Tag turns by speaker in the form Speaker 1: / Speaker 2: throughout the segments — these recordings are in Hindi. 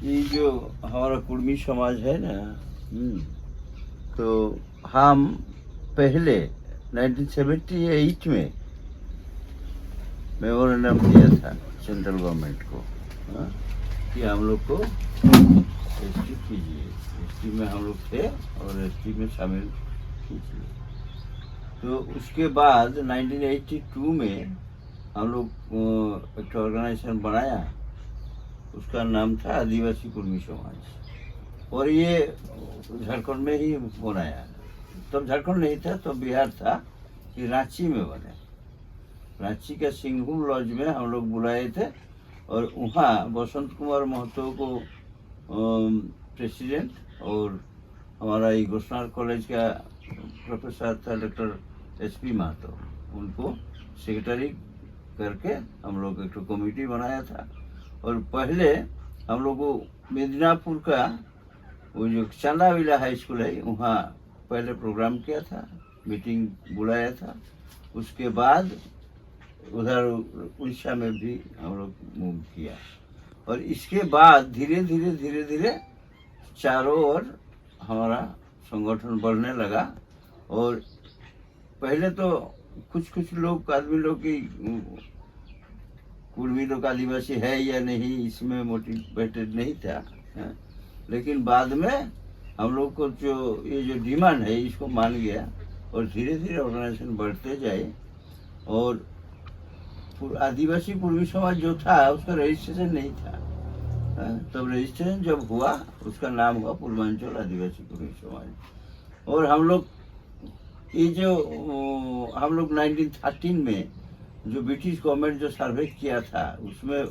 Speaker 1: ये जो हमारा कुर्मी समाज है ना, तो हम पहले 1978 में मेमोरेंडम दिया था सेंट्रल गवर्नमेंट को, हाँ, कि हम लोग को एसटी कीजिए, एसटी में हम लोग थे और एसटी में शामिल कीजिए। तो उसके बाद 1982 में हम लोग एक ऑर्गेनाइजेशन बनाया, उसका नाम था आदिवासी कुर्मी समाज, और ये झारखंड में ही बनाया। तब झारखंड नहीं था, तो बिहार था, कि रांची में बने। रांची का सिंघुम लॉज में हम लोग बुलाए थे, और वहाँ बसंत कुमार महतो को प्रेसिडेंट, और हमारा ये घोषणार कॉलेज का प्रोफेसर था डॉक्टर एसपी महतो, उनको सेक्रेटरी करके हम लोग एक कमेटी बनाया था। और पहले हम लोग को मिदनापुर का वो जो चांदाविला हाई स्कूल है, वहाँ पहले प्रोग्राम किया था, मीटिंग बुलाया था। उसके बाद उधर उड़ीसा में भी हम लोग मूव किया, और इसके बाद धीरे धीरे चारों ओर हमारा संगठन बढ़ने लगा। और पहले तो कुछ लोग आदमी लोग की कुर्मी लोग आदिवासी है या नहीं, इसमें मोटिवेटेड नहीं था, है? लेकिन बाद में हम लोग को जो ये जो डिमांड है इसको मान गया, और धीरे धीरे ऑर्गेनाइजेशन बढ़ते जाए। और आदिवासी कुर्मी समाज जो था उसका रजिस्ट्रेशन नहीं था, तब रजिस्ट्रेशन जब हुआ उसका नाम हुआ पूर्वांचल आदिवासी कुर्मी समाज। और हम लोग ये जो हम लोग 1913 में जो ब्रिटिश गवर्नमेंट जो सर्वे किया था, उसमें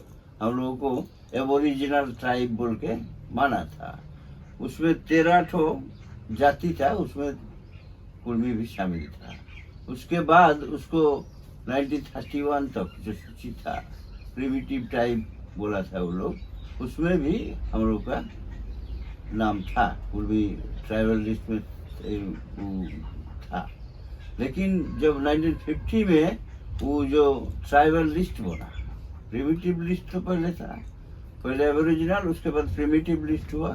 Speaker 1: हम लोगों को एबोरिजिनल ट्राइब बोल के माना था। उसमें 13 ठो जाति था, उसमें कुर्मी भी शामिल था। उसके बाद उसको 1931 तक जो सूची था, प्रिमिटिव ट्राइब बोला था वो लोग, उसमें भी हम लोग का नाम था, कुर्मी ट्राइबल लिस्ट में था। लेकिन जब 1950 में वो जो ट्राइबल लिस्ट बना, प्रिमिटिव लिस्ट तो पहले था, पहले एबोरिजिनल, उसके बाद प्रिमिटिव लिस्ट हुआ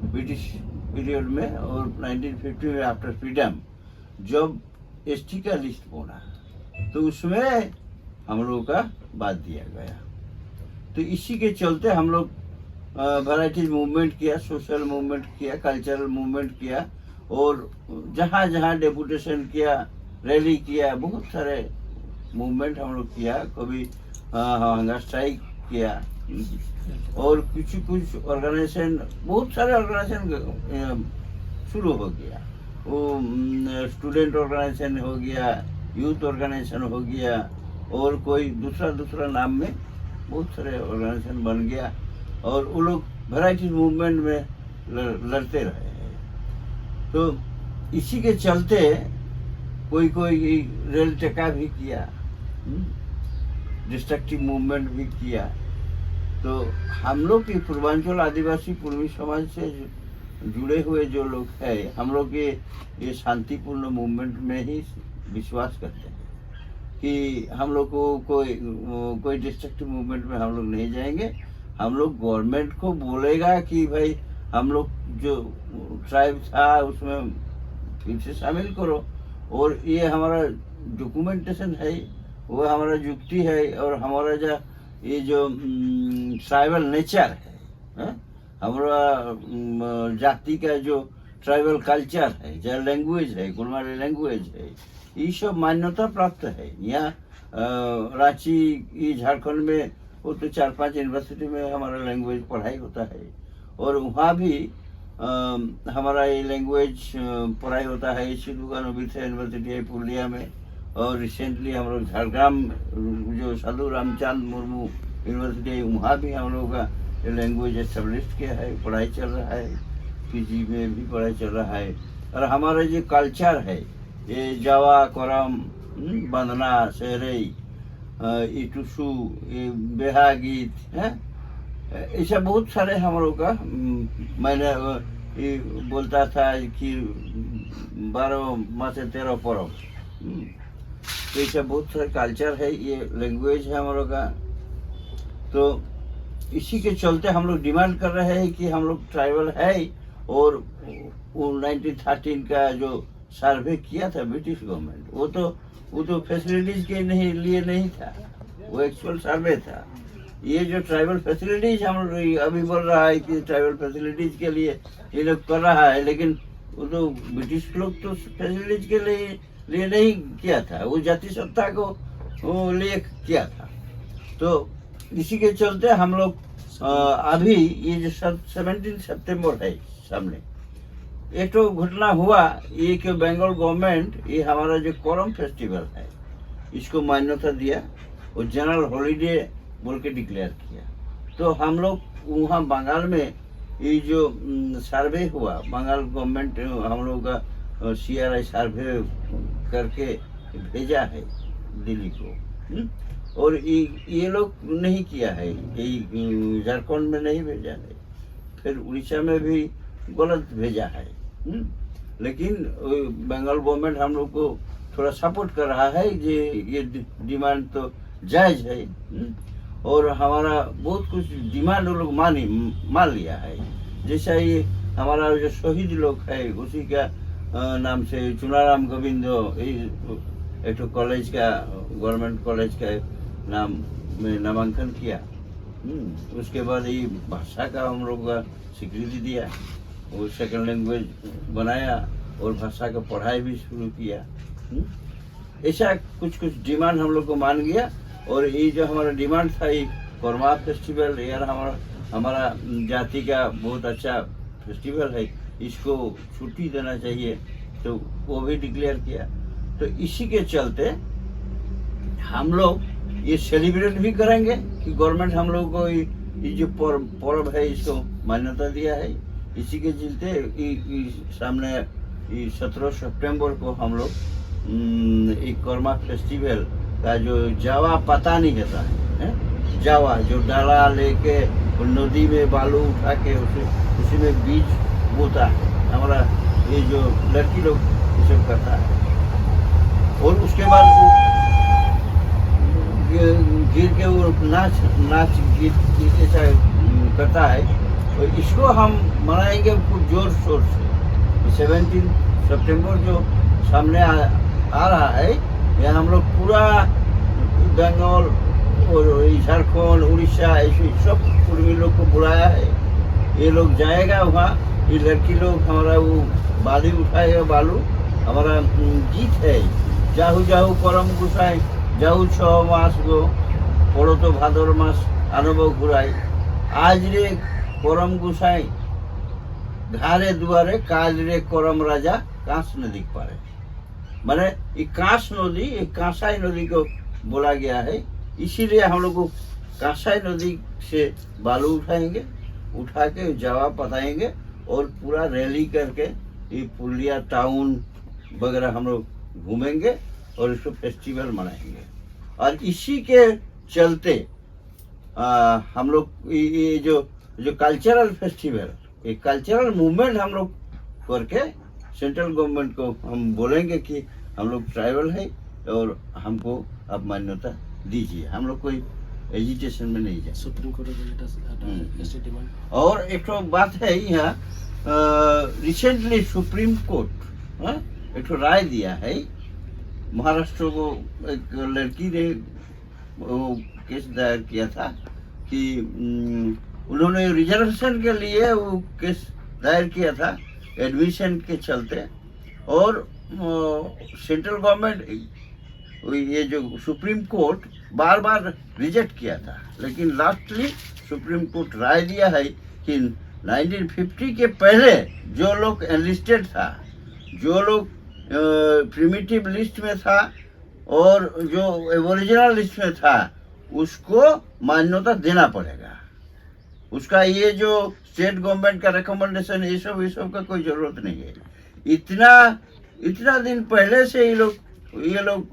Speaker 1: ब्रिटिश पीरियड में, और 1950 में आफ्टर फ्रीडम जब एसटी का लिस्ट बना, तो उसमें हम लोगों का बात दिया गया। तो इसी के चलते हम लोग वैराइटीज मूवमेंट किया, सोशल मूवमेंट किया, कल्चरल मूवमेंट किया, और जहाँ जहाँ डेपुटेशन किया, रैली किया, बहुत सारे मूवमेंट हम लोग किया। कभी हंगर स्ट्राइक किया, और कुछ ऑर्गेनाइजेशन, बहुत सारे ऑर्गेनाइजेशन शुरू हो गया। वो स्टूडेंट ऑर्गेनाइजेशन हो गया, यूथ ऑर्गेनाइजेशन हो गया, और कोई दूसरा नाम में बहुत सारे ऑर्गेनाइजेशन बन गया, और वो लोग वैराइटी मूवमेंट में लड़ते रहे। तो इसी के चलते कोई रेल टेका भी किया, डिस्ट्रक्टिव मूवमेंट भी किया। तो हम लोग की पूर्वांचल आदिवासी कुर्मी समाज से जुड़े हुए जो लोग हैं, हम लोग ये शांतिपूर्ण मूवमेंट में ही विश्वास करते हैं, कि हम लोग को कोई डिस्ट्रक्टिव मूवमेंट में हम लोग नहीं जाएंगे। हम लोग गवर्नमेंट को बोलेगा कि भाई हम लोग जो ट्राइब था उसमें फिर से शामिल करो, और ये हमारा डॉक्यूमेंटेशन है, वो हमारा युक्ति है, और हमारा ये जो ट्राइबल नेचर है, हमारा जाति का जो ट्राइबल कल्चर है, जो लैंग्वेज है, कुलमारी लैंग्वेज है, ये सब मान्यता प्राप्त है। यहाँ रांची झारखंड में वो तो 4-5 यूनिवर्सिटी में हमारा लैंग्वेज पढ़ाई होता है, और वहाँ भी हमारा ये लैंग्वेज पढ़ाई होता है। सिद्धू-कान्हू बिरसा यूनिवर्सिटी है पुरुलिया में, और रिसेंटली हम लोग झारग्राम जो साधु रामचंद मुर्मू यूनिवर्सिटी है, वहाँ भी हम लोग का लैंग्वेज एस्टेब्लिश किया है, पढ़ाई चल रहा है, पीजी में भी पढ़ाई चल रहा है। और हमारा जो कल्चर है, ये जावा, करम, बंदना, सहरई, इटूसू, ये बेहा गीत है, ऐसा बहुत सारे हम लोग का मैंने ये बोलता था कि 12 मासे 13 परब, तो ऐसा बहुत सारे कल्चर है, ये लैंग्वेज है हम लोग का। तो इसी के चलते हम लोग डिमांड कर रहे हैं कि हम लोग ट्राइबल है, और वो 1913 का जो सर्वे किया था ब्रिटिश गवर्नमेंट, वो तो फैसिलिटीज के नहीं लिए नहीं था, वो एक्चुअल सर्वे था। ये जो ट्राइबल फैसिलिटीज हम लोग अभी बोल रहा है कि ट्राइबल फैसिलिटीज के लिए ये लोग कर रहा है, लेकिन वो तो ब्रिटिश लोग तो फैसिलिटीज के लिए नहीं किया था, वो जाति सत्ता को वो लिए किया था। तो इसी के चलते हम लोग अभी ये जो 17 सितंबर है सामने, एक तो घटना हुआ ये कि बंगाल गवर्नमेंट ये हमारा जो कोरम फेस्टिवल है इसको मान्यता दिया और जनरल हॉलीडे बोल के डिक्लेयर किया। तो हम लोग वहाँ बंगाल में ये जो सर्वे हुआ, बंगाल गवर्नमेंट हम लोग का CRI सर्वे करके भेजा है दिल्ली को, और ये लोग नहीं किया है, ये झारखंड में नहीं भेजा है, फिर उड़ीसा में भी गलत भेजा है। लेकिन बंगाल गवर्नमेंट हम लोग को थोड़ा सपोर्ट कर रहा है कि ये डिमांड तो जायज है, और हमारा बहुत कुछ डिमांड वो लोग मान लिया है। जैसा ये हमारा जो शहीद लोग है उसी का नाम से चुनाराम गोविंदो एक तो कॉलेज का, गवर्नमेंट कॉलेज का नाम में नामांकन किया। उसके बाद ये भाषा का हम लोग का स्वीकृति दिया, वो सेकंड लैंग्वेज बनाया और भाषा का पढ़ाई भी शुरू किया। ऐसा कुछ डिमांड हम लोग को मान गया, और ये जो हमारा डिमांड था ये कोरमा फेस्टिवल यार हमारा जाति का बहुत अच्छा फेस्टिवल है, इसको छुट्टी देना चाहिए, तो वो भी डिक्लेयर किया। तो इसी के चलते हम लोग ये सेलिब्रेट भी करेंगे कि गवर्नमेंट हम लोग को ये जो पर्व है इसको मान्यता दिया है। इसी के चलते सामने 17 सितंबर को हम लोग एक कोरमा फेस्टिवल का जो जावा पता नहीं कहता है, जावा जो डाला लेके नदी में बालू उठा के उसी में बीज बोता है, हमारा ये जो लड़की लोग ये सब करता है, और उसके बाद गिर के वो नाच गीत ऐसा करता है। तो इसको हम मनाएंगे खूब जोर शोर से। 17 सितंबर जो सामने आ रहा है, यहाँ हम लोग पूरा बंगाल और झारखंड उड़ीसा ऐसे सब पूर्वी लोग को बुलाया है। ये लोग जाएगा वहाँ, ये लड़की लोग हमारा वो बाली उठाएगा बालू, हमारा गीत है जाहू जाहू करम गुसाई जाहू 6 मास गो पड़ो तो भादर मास आनब घुराई, आज रे करम गुसाई घारे दुआरे काज रे करम राजा कांस नदी पारे। माने ये कांस नदी, ये कांसाई नदी को बोला गया है, इसीलिए हम लोग को कांसाई नदी से बालू उठाएंगे, उठा के जावा पताएंगे और पूरा रैली करके ये पुलिया टाउन वगैरह हम लोग घूमेंगे और इसको फेस्टिवल मनाएंगे। और इसी के चलते हम लोग ये जो कल्चरल फेस्टिवल, ये कल्चरल मूवमेंट हम लोग करके सेंट्रल गवर्नमेंट को हम बोलेंगे कि हम लोग ट्राइबल है और हमको अब मान्यता दीजिए, हम लोग कोई एजिटेशन में नहीं जाए।
Speaker 2: Supreme court demand.
Speaker 1: और एक तो बात है यहाँ, रिसेंटली सुप्रीम कोर्ट एक तो राय दिया है, महाराष्ट्र को एक लड़की ने वो केस दायर किया था कि उन्होंने रिजर्वेशन के लिए वो केस दायर किया था एडमिशन के चलते, और सेंट्रल गवर्नमेंट ये जो सुप्रीम कोर्ट बार बार रिजेक्ट किया था, लेकिन लास्टली सुप्रीम कोर्ट राय दिया है कि 1950 के पहले जो लोग एनलिस्टेड था, जो लोग प्रिमिटिव लिस्ट में था और जो ओरिजिनल लिस्ट में था, उसको मान्यता देना पड़ेगा। उसका ये जो स्टेट गवर्नमेंट का रिकमेंडेशन ये सब का कोई जरूरत नहीं है। इतना दिन पहले से ये लोग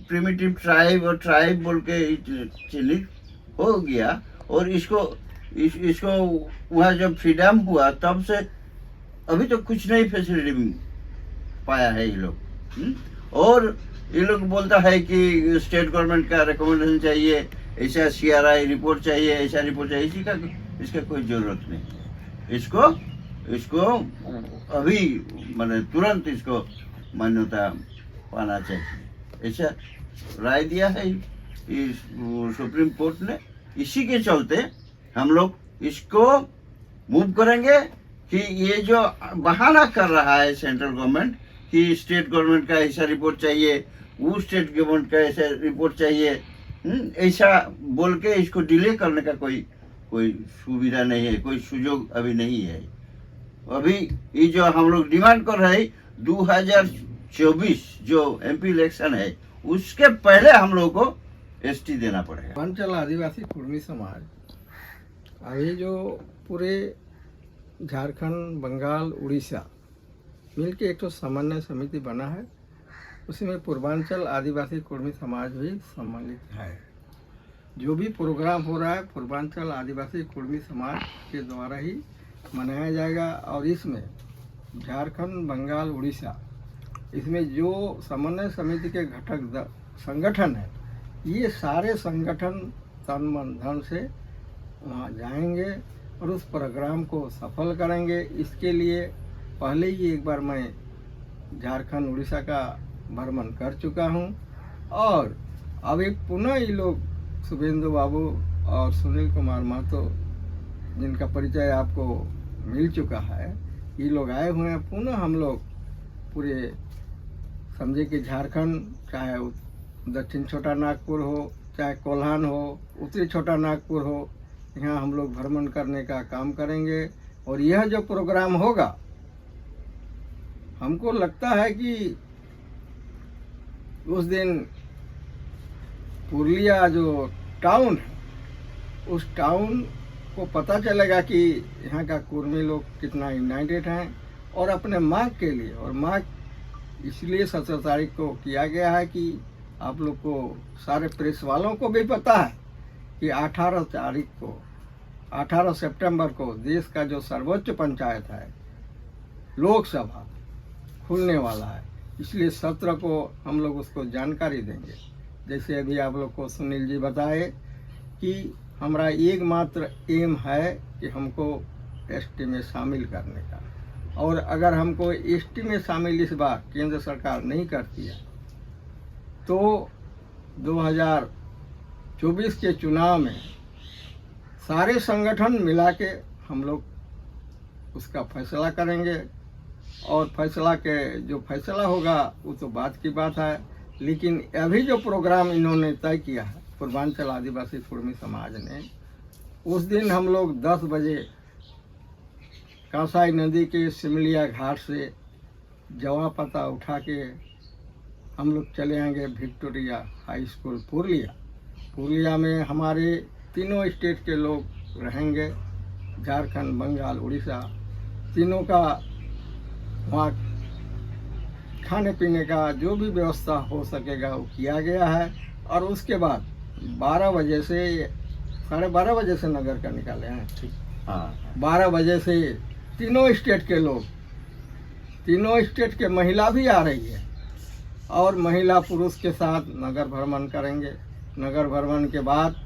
Speaker 1: प्रिमिटिव ट्राइब और ट्राइब बोल के चिन्हित हो गया, और इसको वहाँ जब फ्रीडम हुआ तब से अभी तो कुछ नहीं फैसिलिटी पाया है ये लोग। और ये लोग बोलता है कि स्टेट गवर्नमेंट का रिकमेंडेशन चाहिए, ऐसा CRI रिपोर्ट चाहिए, ऐसा रिपोर्ट चाहिए, इसी का इसका कोई जरूरत नहीं है। इसको अभी माने तुरंत इसको मान्यता पाना चाहिए, ऐसा राय दिया है इस सुप्रीम कोर्ट ने। इसी के चलते हम लोग इसको मूव करेंगे कि ये जो बहाना कर रहा है सेंट्रल गवर्नमेंट कि स्टेट गवर्नमेंट का ऐसा रिपोर्ट चाहिए, वो स्टेट गवर्नमेंट का ऐसा रिपोर्ट चाहिए, ऐसा बोल के इसको डिले करने का कोई सुविधा नहीं है, कोई सुयोग अभी नहीं है। अभी ये जो हम लोग डिमांड कर रहे हैं 2024 जो MP इलेक्शन है उसके पहले हम लोग को ST देना पड़ेगा।
Speaker 3: पूर्वांचल आदिवासी कुर्मी समाज अभी जो पूरे झारखंड, बंगाल, उड़ीसा मिलके एक तो समन्वय समिति बना है, उसमें पूर्वांचल आदिवासी कुर्मी समाज भी सम्मिलित है। जो भी प्रोग्राम हो रहा है पूर्वांचल आदिवासी कुर्मी समाज के द्वारा ही मनाया जाएगा। और इसमें झारखंड, बंगाल, उड़ीसा इसमें जो समन्वय समिति के घटक संगठन है, ये सारे संगठन तन मन धन से वहाँ जाएंगे और उस प्रोग्राम को सफल करेंगे। इसके लिए पहले ही एक बार मैं झारखंड, उड़ीसा का भ्रमण कर चुका हूँ और अभी पुनः ये लोग शुभेंदु बाबू और सुनील कुमार महतो, जिनका परिचय आपको मिल चुका है, ये लोग आए हुए हैं। पुनः हम लोग पूरे समझे कि झारखंड, चाहे दक्षिण छोटा नागपुर हो, चाहे कोल्हान हो, उत्तरी छोटा नागपुर हो, यहाँ हम लोग भ्रमण करने का काम करेंगे। और यह जो प्रोग्राम होगा, हमको लगता है कि उस दिन पुरलिया जो टाउन है, उस टाउन को पता चलेगा कि यहाँ का कुर्मी लोग कितना यूनाइटेड हैं और अपने मांग के लिए, और मांग इसलिए 17 तारीख को किया गया है कि आप लोग को, सारे प्रेस वालों को भी पता है कि 18 सितंबर को देश का जो सर्वोच्च पंचायत है, लोकसभा खुलने वाला है। इसलिए 17 को हम लोग उसको जानकारी देंगे। जैसे अभी आप लोग को सुनील जी बताए कि हमारा एकमात्र एम है कि हमको ST में शामिल करने का, और अगर हमको ST में शामिल इस बार केंद्र सरकार नहीं करती है तो 2024 के चुनाव में सारे संगठन मिला के हम लोग उसका फैसला करेंगे। और फैसला के जो फैसला होगा वो तो बात की बात है, लेकिन अभी जो प्रोग्राम इन्होंने तय किया है पूर्वांचल आदिवासी कुर्मी समाज ने, उस दिन हम लोग 10 बजे कांसाई नदी के सिमलिया घाट से जवा पता उठा के हम लोग चले आएंगे विक्टोरिया हाई स्कूल पुरलिया में हमारे तीनों स्टेट के लोग रहेंगे, झारखंड, बंगाल, उड़ीसा, तीनों का वहाँ खाने पीने का जो भी व्यवस्था हो सकेगा वो किया गया है। और उसके बाद 12 बजे से 12:30 बजे से नगर का निकाले हैं, ठीक, हाँ, 12 बजे से तीनों स्टेट के लोग, तीनों स्टेट के महिला भी आ रही है और महिला पुरुष के साथ नगर भ्रमण करेंगे। नगर भ्रमण के बाद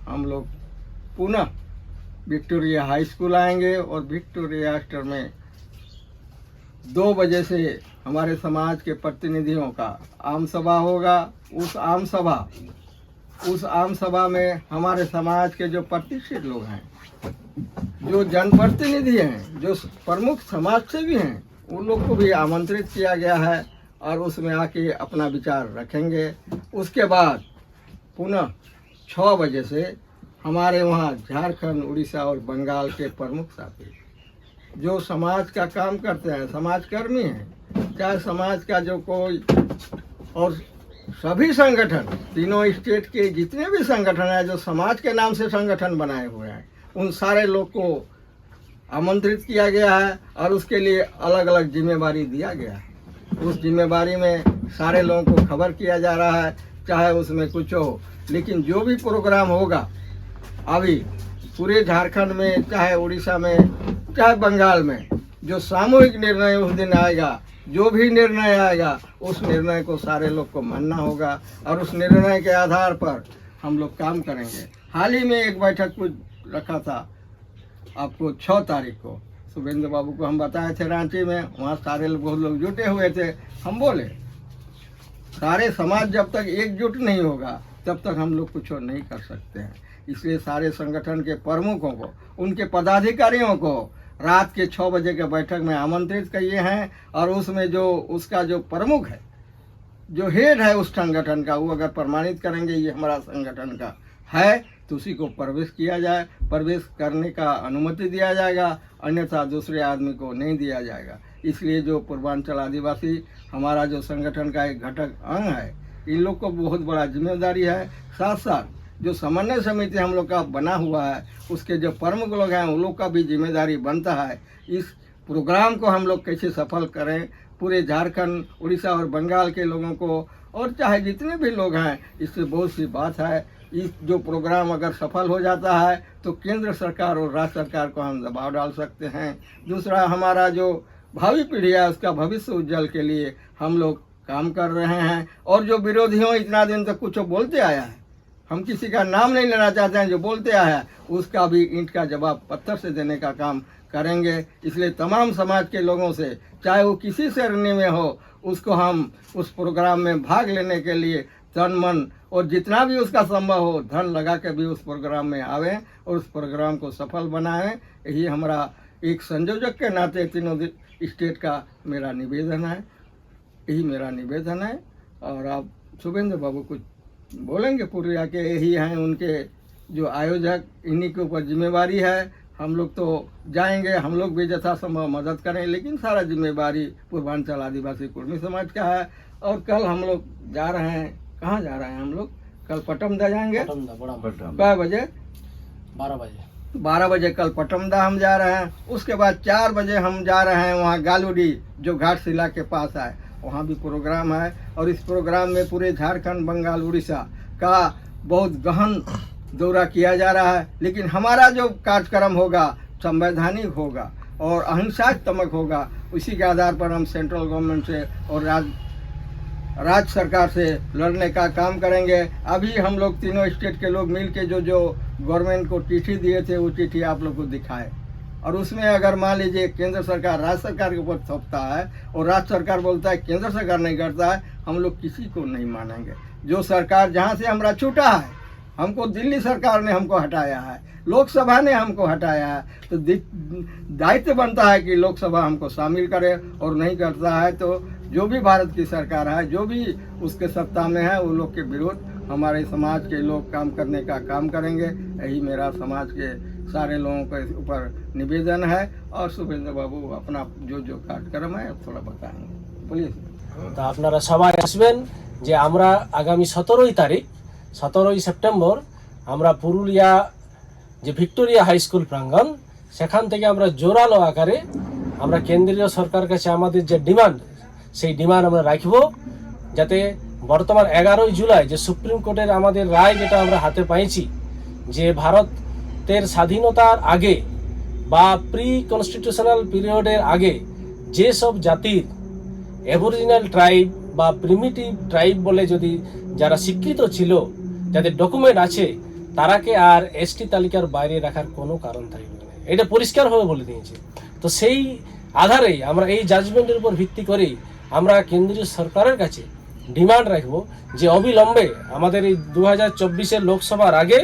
Speaker 3: हम लोग पुनः विक्टोरिया हाई स्कूल आएंगे और विक्टोरिया स्टर में 2 बजे से हमारे समाज के प्रतिनिधियों का आम सभा होगा। उस आम सभा में हमारे समाज के जो प्रतिष्ठित लोग हैं, जो जनप्रतिनिधि हैं, जो प्रमुख समाज सेवी हैं, उन लोग को भी आमंत्रित किया गया है और उसमें आके अपना विचार रखेंगे। उसके बाद पुनः 6 बजे से हमारे वहाँ झारखंड, उड़ीसा और बंगाल के प्रमुख साथी जो समाज का काम करते हैं, समाजकर्मी हैं, चाहे समाज का जो कोई, और सभी संगठन, तीनों स्टेट के जितने भी संगठन हैं जो समाज के नाम से संगठन बनाए हुए हैं, उन सारे लोग को आमंत्रित किया गया है और उसके लिए अलग अलग जिम्मेवारी दिया गया है। उस जिम्मेवारी में सारे लोगों को खबर किया जा रहा है, चाहे उसमें कुछ हो, लेकिन जो भी प्रोग्राम होगा अभी पूरे झारखंड में, चाहे उड़ीसा में, चाहे बंगाल में, जो सामूहिक निर्णय उस दिन आएगा, जो भी निर्णय आएगा उस निर्णय को सारे लोग को मानना होगा और उस निर्णय के आधार पर हम लोग काम करेंगे। हाल ही में एक बैठक कुछ रखा था आपको 6 तारीख को, शुभेंद्र बाबू को हम बताए थे रांची में, वहाँ सारे लोग बहुत लोग जुटे हुए थे। हम बोले सारे समाज जब तक एकजुट नहीं होगा तब तक हम लोग कुछ नहीं कर सकते हैं। इसलिए सारे संगठन के प्रमुखों को, उनके पदाधिकारियों को रात के 6 बजे के बैठक में आमंत्रित किए हैं और उसमें जो उसका जो प्रमुख है, जो हेड है उस संगठन का, वो अगर प्रमाणित करेंगे ये हमारा संगठन का है तो उसी को प्रवेश किया जाए, प्रवेश करने का अनुमति दिया जाएगा, अन्यथा दूसरे आदमी को नहीं दिया जाएगा। इसलिए जो पूर्वांचल आदिवासी हमारा जो संगठन का एक घटक अंग है, इन लोग को बहुत बड़ा जिम्मेदारी है। साथ साथ जो समन्वय समिति हम लोग का बना हुआ है उसके जो प्रमुख लोग हैं उन लोग का भी जिम्मेदारी बनता है। इस प्रोग्राम को हम लोग कैसे सफल करें, पूरे झारखंड, उड़ीसा और बंगाल के लोगों को और चाहे जितने भी लोग हैं, इससे बहुत सी बात है। इस जो प्रोग्राम अगर सफल हो जाता है तो केंद्र सरकार और राज्य सरकार को हम दबाव डाल सकते हैं। दूसरा, हमारा जो भावी पीढ़ी है उसका भविष्य उज्जवल के लिए हम लोग काम कर रहे हैं। और जो विरोधियों इतना दिन तक कुछ बोलते आया है, हम किसी का नाम नहीं लेना चाहते हैं, जो बोलते आया है उसका भी ईंट का जवाब पत्थर से देने का काम करेंगे। इसलिए तमाम समाज के लोगों से, चाहे वो किसी श्रेणी में हो, उसको हम उस प्रोग्राम में भाग लेने के लिए तन मन और जितना भी उसका संभव हो धन लगा के भी उस प्रोग्राम में आवें और उस प्रोग्राम को सफल बनाएं। यही हमारा एक संयोजक के नाते तीनों स्टेट का मेरा निवेदन है, यही मेरा निवेदन है। और आप शुभेंद्र बाबू कुछ बोलेंगे पूरे आके, यही हैं उनके जो आयोजक, इन्हीं के ऊपर जिम्मेवारी है। हम लोग तो जाएंगे, हम लोग भी यथासंभव मदद करें, लेकिन सारा जिम्मेवारी पूर्वांचल आदिवासी कुर्मी समाज का है। और कल हम लोग जा रहे हैं, कहाँ जा रहे हैं हम लोग? कल पटमदा जाएंगे। कै बजे?
Speaker 2: 12 बजे।
Speaker 3: 12 बजे कल पटमदा हम जा रहे हैं। उसके बाद 4 बजे हम जा रहे हैं वहाँ गालूडी जो घाटशिला के पास है, वहाँ भी प्रोग्राम है। और इस प्रोग्राम में पूरे झारखंड, बंगाल, उड़ीसा का बहुत गहन दौरा किया जा रहा है। लेकिन हमारा जो कार्यक्रम होगा संवैधानिक होगा और अहिंसात्मक होगा। उसी के आधार पर हम सेंट्रल गवर्नमेंट से और राज्य सरकार से लड़ने का काम करेंगे। अभी हम लोग तीनों स्टेट के लोग मिल के जो गवर्नमेंट को चिट्ठी दिए थे वो चिट्ठी आप लोग को दिखाए। और उसमें अगर मान लीजिए केंद्र सरकार राज्य सरकार के ऊपर थोपता है और राज्य सरकार बोलता है केंद्र सरकार नहीं करता है, हम लोग किसी को नहीं मानेंगे। जो सरकार जहाँ से हमारा छूटा है, हमको दिल्ली सरकार ने हमको हटाया है, लोकसभा ने हमको हटाया है, तो दायित्व बनता है कि लोकसभा हमको शामिल करे। और नहीं करता है तो जो भी भारत की सरकार है, जो भी उसके सत्ता में है, वो लोग के विरुद्ध हमारे समाज के लोग काम करने का काम करेंगे। यही मेरा समाज के सारे लोगों के ऊपर निवेदन है। और शुभेंद्र बाबू अपना जो कार्यक्रम है थोड़ा बताएंगे, प्लीज।
Speaker 2: तो আপনারা সবাই আসবেন যে আমরা আগামী 17 তারিখ 17 সেপ্টেম্বর আমরা পুরুলিয়া যে ভিক্টোরিয়া হাই স্কুল প্রাঙ্গণ সেখান থেকে আমরা জোরালো আকারে আমরা কেন্দ্রীয় সরকার কাছে আমাদের যে ডিমান্ড সেই ডিমান্ড আমরা রাখব যাতে বর্তমান 11 জুলাই যে সুপ্রিম কোর্টের আমাদের রায় যেটা আমরা হাতে পাইছি যে ভারতের স্বাধীনতার আগে বা প্রি কনস্টিটিউশনাল পিরিয়ডের আগে যে সব জাতির অ্যাবরিজিনাল ট্রাইব বা প্রিমিটিভ ট্রাইব বলে যদি যারা স্বীকৃত ছিল, যাদের ডকুমেন্ট আছে, তারাকে আর এসটি তালিকার বাইরে রাখার কোনো কারণ থাকবে না, এটা পরিষ্কারভাবে বলে দিয়েছে। তো সেই আধারেই আমরা এই জাজমেন্টের উপর ভিত্তি করেই আমরা কেন্দ্রীয় সরকারের কাছে ডিমান্ড রাখবো যে অবিলম্বে আমাদের এই 2024 লোকসভার আগে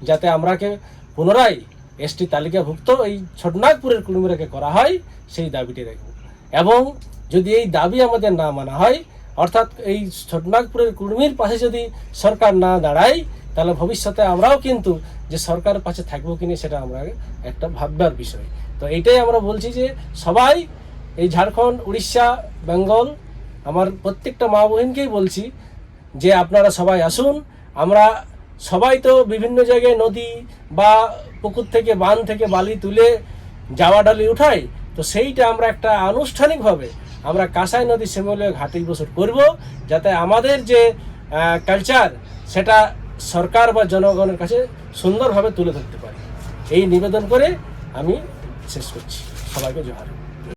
Speaker 2: যাতে আমরাকে পুনরায় এসটি তালিকাভুক্ত এই ছোটনাগপুরের কুলমিরাকে করা হয় সেই দাবিটি রাখব। এবং যদি এই দাবি আমাদের না মানা হয়, অর্থাৎ এই ছোটনাগপুরের কুর্মীর পাশে যদি সরকার না দাঁড়ায়, তাহলে ভবিষ্যতে আমরাও কিন্তু যে সরকারের পাশে থাকবো কিনা সেটা আমরা একটা ভাববার বিষয়। তো এইটাই আমরা বলছি যে সবাই এই ঝাড়খণ্ড, উড়িষ্যা, বেঙ্গল আমার প্রত্যেকটা মা বোনকেই বলছি যে আপনারা সবাই আসুন। আমরা সবাই তো বিভিন্ন জায়গায় নদী বা পুকুর থেকে, বাঁধ থেকে বালি তুলে জাওয়া ডালি উঠাই, তো সেইটা আমরা একটা আনুষ্ঠানিকভাবে আমরা কাঁসাই নদী শ্যামলীয় ঘাটে বছর করব, যাতে আমাদের যে কালচার সেটা সরকার বা জনগণের কাছে সুন্দরভাবে তুলে ধরতে পারি। এই নিবেদন করে আমি শেষ করছি। সবাইকে জোহার।